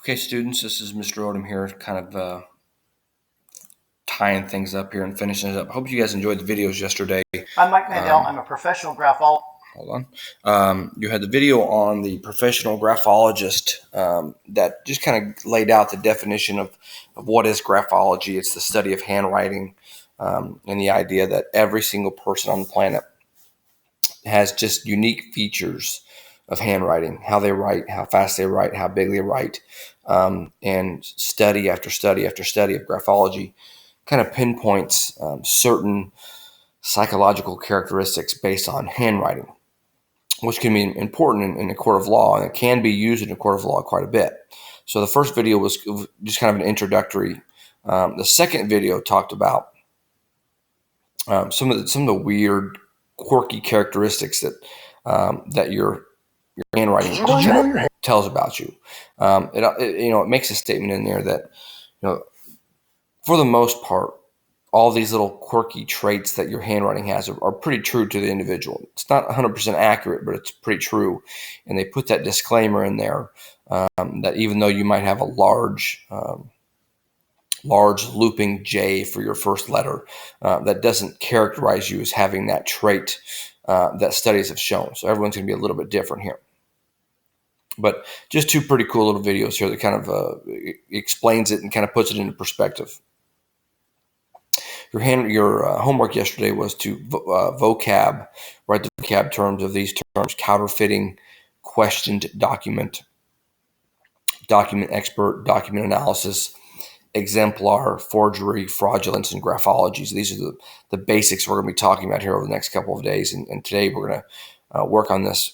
Okay, students, this is Mr. Odom here, kind of tying things up here and finishing it up. I hope you guys enjoyed the videos yesterday. I'm Mike Mandel. I'm a professional graphologist. Hold on. You had the video on the professional graphologist that just kind of laid out the definition of what is graphology. It's the study of handwriting, and the idea that every single person on the planet has just unique features of handwriting, how they write, how fast they write, how big they write, and study after study after study of graphology kind of pinpoints certain psychological characteristics based on handwriting, which can be important in a court of law, and it can be used in a court of law quite a bit. So the first video was just kind of an introductory. The second video talked about some of the weird, quirky characteristics that your handwriting tells about you. It makes a statement in there that, for the most part, all these little quirky traits that your handwriting has are pretty true to the individual. It's not 100% accurate, but it's pretty true. And they put that disclaimer in there that even though you might have a large looping J for your first letter, that doesn't characterize you as having that trait that studies have shown. So everyone's going to be a little bit different here. But just two pretty cool little videos here that kind of explains it and kind of puts it into perspective. Your homework yesterday was to write the vocab terms of these terms: counterfeiting, questioned document, document expert, document analysis, exemplar, forgery, fraudulence, and graphologies. These are the basics we're going to be talking about here over the next couple of days. And today we're going to work on this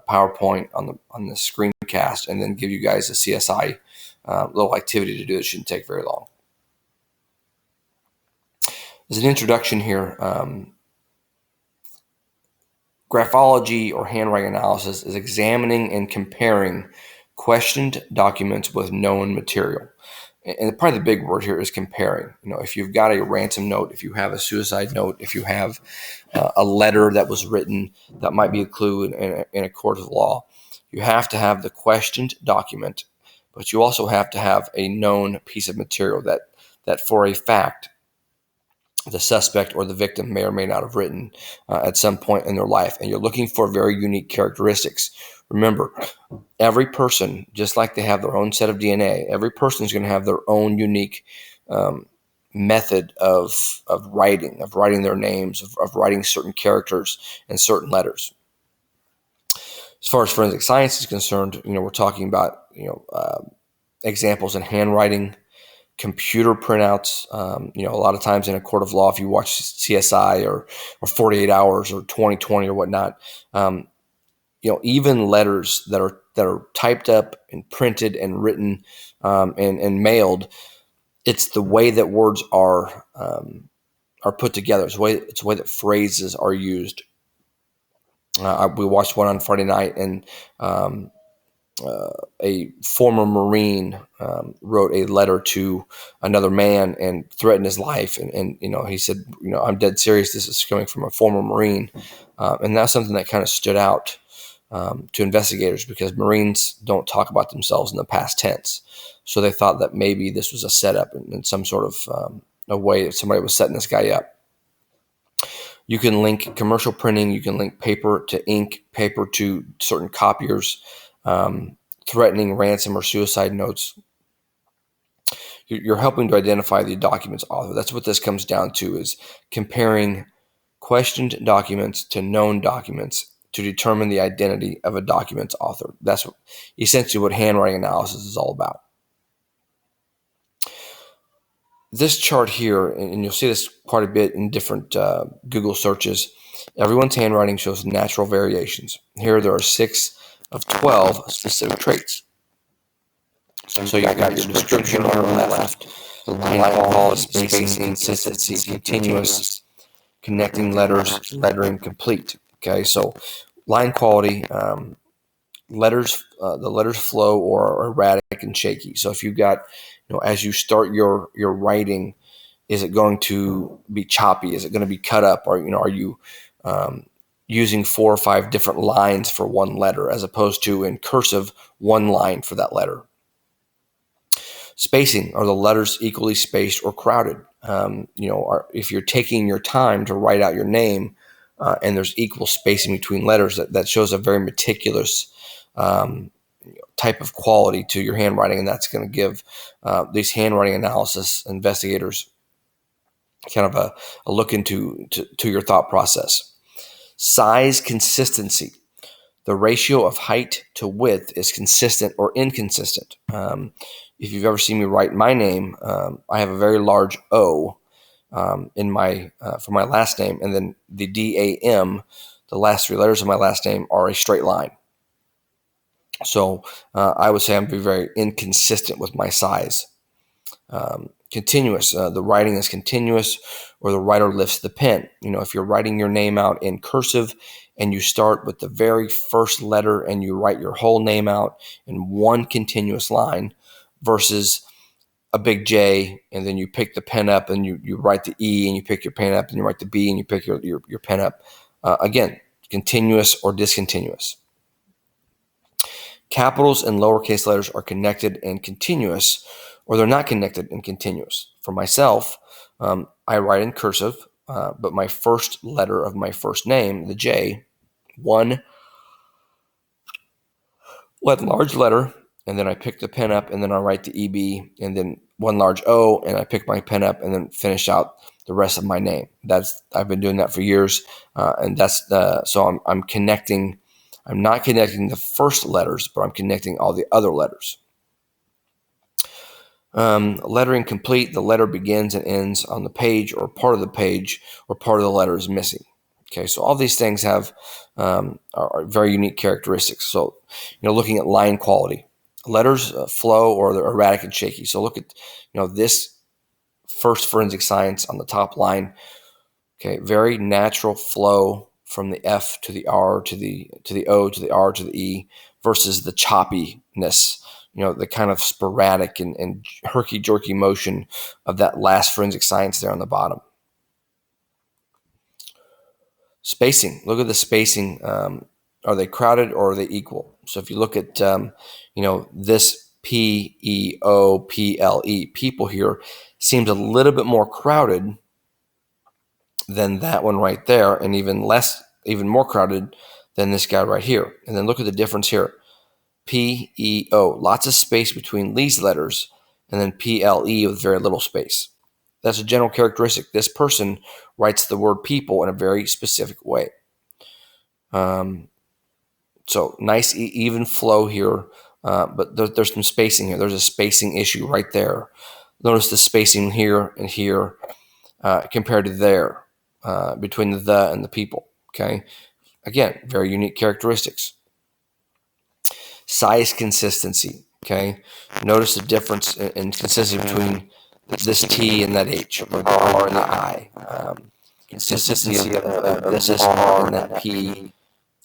PowerPoint on the screencast, and then give you guys a CSI little activity to do. It shouldn't take very long. As an introduction here, graphology or handwriting analysis is examining and comparing questioned documents with known material. And probably the big word here is comparing. If you've got a ransom note, if you have a suicide note, if you have a letter that was written that might be a clue in a court of law, you have to have the questioned document, but you also have to have a known piece of material that for a fact the suspect or the victim may or may not have written at some point in their life. And you're looking for very unique characteristics. Remember, every person, just like they have their own set of DNA, every person is going to have their own unique method of writing their names, of writing certain characters and certain letters. As far as forensic science is concerned, we're talking about examples in handwriting, computer printouts. A lot of times in a court of law, if you watch CSI or 48 Hours or 2020 or whatnot, even letters that are typed up and printed and written and mailed, it's the way that words are put together. It's the way that phrases are used. We watched one on Friday night, and a former Marine wrote a letter to another man and threatened his life. And he said, I'm dead serious. This is coming from a former Marine. And that's something that kind of stood out to investigators, because Marines don't talk about themselves in the past tense. So they thought that maybe this was a setup in some sort of a way that somebody was setting this guy up. You can link commercial printing. You can link paper to ink, paper to certain copiers, threatening ransom or suicide notes. You're helping to identify the document's author. That's what this comes down to, is comparing questioned documents to known documents to determine the identity of a document's author. That's essentially what handwriting analysis is all about. This chart here, and you'll see this quite a bit in different Google searches, everyone's handwriting shows natural variations. Here there are 6 of 12 specific traits. So you've got your description on the left, the line quality, spacing, consistency, continuous, connecting letters, lettering complete. Okay, so line quality, the letters flow or are erratic and shaky. So if you've got, as you start your writing, is it going to be choppy? Is it going to be cut up? Or are you using 4 or 5 different lines for one letter, as opposed to in cursive, one line for that letter? Spacing, are the letters equally spaced or crowded? If you're taking your time to write out your name and there's equal spacing between letters, that shows a very meticulous type of quality to your handwriting, and that's going to give these handwriting analysis investigators kind of a look into to your thought process. Size consistency. The ratio of height to width is consistent or inconsistent. If you've ever seen me write my name, I have a very large O in my for my last name, and then the DAM, the last three letters of my last name, are a straight line. So I would say I'm very inconsistent with my size. Continuous, the writing is continuous, or the writer lifts the pen. If you're writing your name out in cursive and you start with the very first letter and you write your whole name out in one continuous line versus a big J, and then you pick the pen up and you write the E, and you pick your pen up and you write the B and you pick your pen up. Again, continuous or discontinuous. Capitals and lowercase letters are connected and continuous, or they're not connected and continuous. For myself, I write in cursive, but my first letter of my first name, the J, one large letter, and then I pick the pen up, and then I write the EB, and then one large O, and I pick my pen up, and then finish out the rest of my name. I've been doing that for years, and so I'm connecting. I'm not connecting the first letters, but I'm connecting all the other letters. Lettering complete, the letter begins and ends on the page, or part of the page, or part of the letter is missing. Okay, so all these things have are very unique characteristics. So, looking at line quality, letters flow or they're erratic and shaky. So look at, this first forensic science on the top line. Okay, very natural flow from the F to the R to the O to the R to the E versus the choppiness, the kind of sporadic and herky-jerky motion of that last forensic science there on the bottom. Spacing. Look at the spacing. Are they crowded or are they equal? So if you look at, this PEOPLE, people here, seems a little bit more crowded than that one right there, and even more crowded than this guy right here. And then look at the difference here. PEO, lots of space between these letters, and then PLE with very little space. That's a general characteristic. This person writes the word people in a very specific way. So nice even flow here, but there's some spacing here. There's a spacing issue right there. Notice the spacing here and here compared to there, between the and the people. Okay, again, very unique characteristics. Size consistency. Okay, notice the difference in consistency between this T and that H, or the R and the I. Consistency of this R and that P.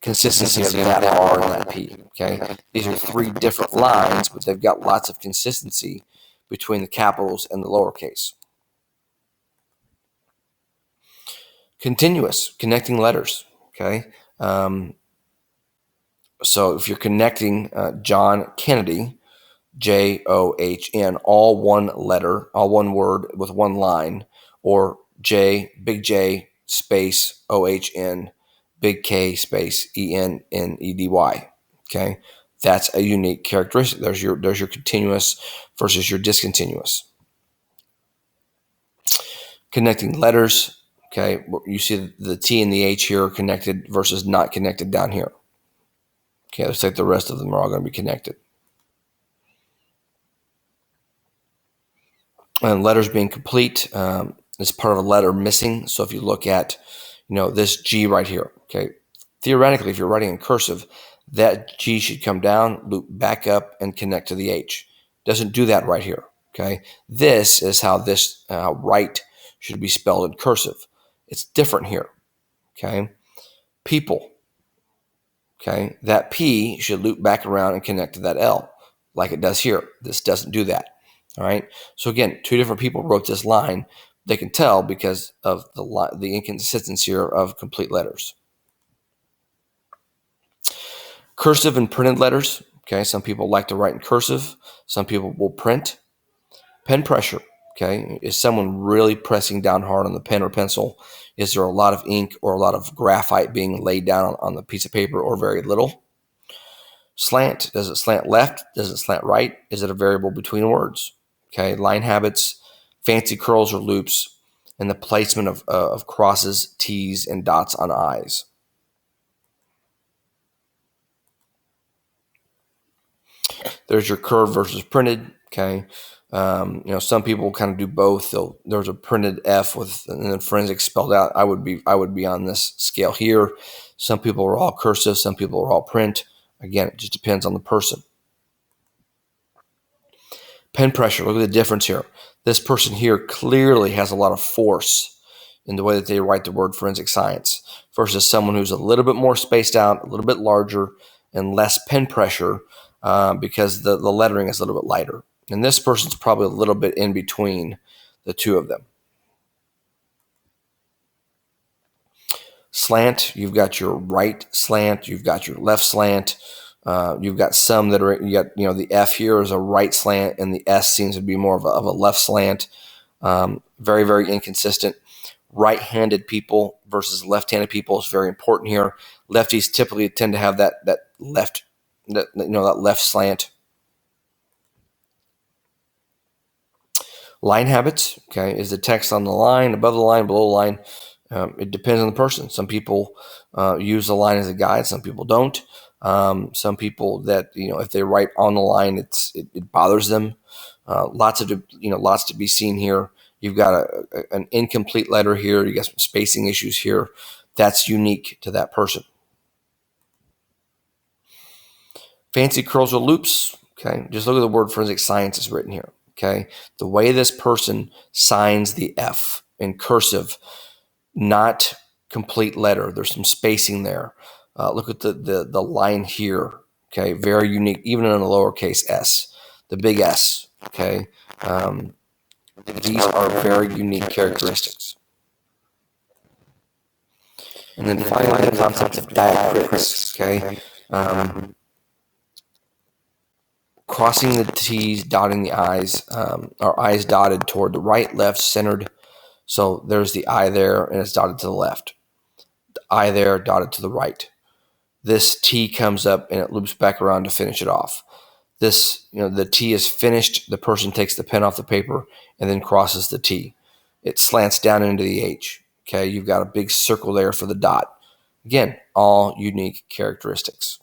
Consistency of that R and that P. Okay, these are three different lines, but they've got lots of consistency between the capitals and the lowercase. Continuous, connecting letters. Okay, so if you're connecting John Kennedy, JOHN, all one letter, all one word with one line, or big J space OHN, big K space ENNEDY. Okay, that's a unique characteristic. There's your continuous versus your discontinuous. Connecting letters. Okay, you see the T and the H here are connected versus not connected down here. Okay, looks like the rest of them are all going to be connected. And letters being complete is part of a letter missing. So if you look at, this G right here, okay, theoretically, if you're writing in cursive, that G should come down, loop back up, and connect to the H. Doesn't do that right here. Okay, this is how this right should be spelled in cursive. It's different here. Okay, people. Okay, that P should loop back around and connect to that L, like it does here. This doesn't do that. All right. So again, two different people wrote this line. They can tell because of the inconsistency here of complete letters. Cursive and printed letters. Okay, some people like to write in cursive. Some people will print. Pen pressure, okay? Is someone really pressing down hard on the pen or pencil? Is there a lot of ink or a lot of graphite being laid down on the piece of paper, or very little? Slant, does it slant left? Does it slant right? Is it a variable between words? Okay, line habits, fancy curls or loops, and the placement of crosses, T's, and dots on I's. There's your curved versus printed. Okay, some people kind of do both. There's a printed F with and then forensic spelled out. I would be on this scale here. Some people are all cursive. Some people are all print. Again, it just depends on the person. Pen pressure. Look at the difference here. This person here clearly has a lot of force in the way that they write the word forensic science versus someone who's a little bit more spaced out, a little bit larger, and less pen pressure because the lettering is a little bit lighter. And this person's probably a little bit in between the two of them. Slant, you've got your right slant, you've got your left slant. You've got some that are, the F here is a right slant and the S seems to be more of a left slant. Very, very inconsistent. Right-handed people versus left-handed people is very important here. Lefties typically tend to have that left slant. Line habits, okay, is the text on the line, above the line, below the line. It depends on the person. Some people use the line as a guide. Some people don't. Some people that, if they write on the line, it bothers them. Lots to be seen here. You've got an incomplete letter here. You got some spacing issues here. That's unique to that person. Fancy curls or loops. Okay, just look at the word forensic science is written here. Okay, the way this person signs the F in cursive, not complete letter. There's some spacing there. Look at the line here. Okay, very unique, even in a lowercase s. The big S. Okay, these are very unique characteristics. And then finally, the concept of diacritics. Okay, crossing the T's, dotting the I's, our I's dotted toward the right, left, centered. So there's the I there, and it's dotted to the left. The I there, dotted to the right. This T comes up and it loops back around to finish it off. This, the T is finished. The person takes the pen off the paper and then crosses the T. It slants down into the H. Okay, you've got a big circle there for the dot. Again, all unique characteristics.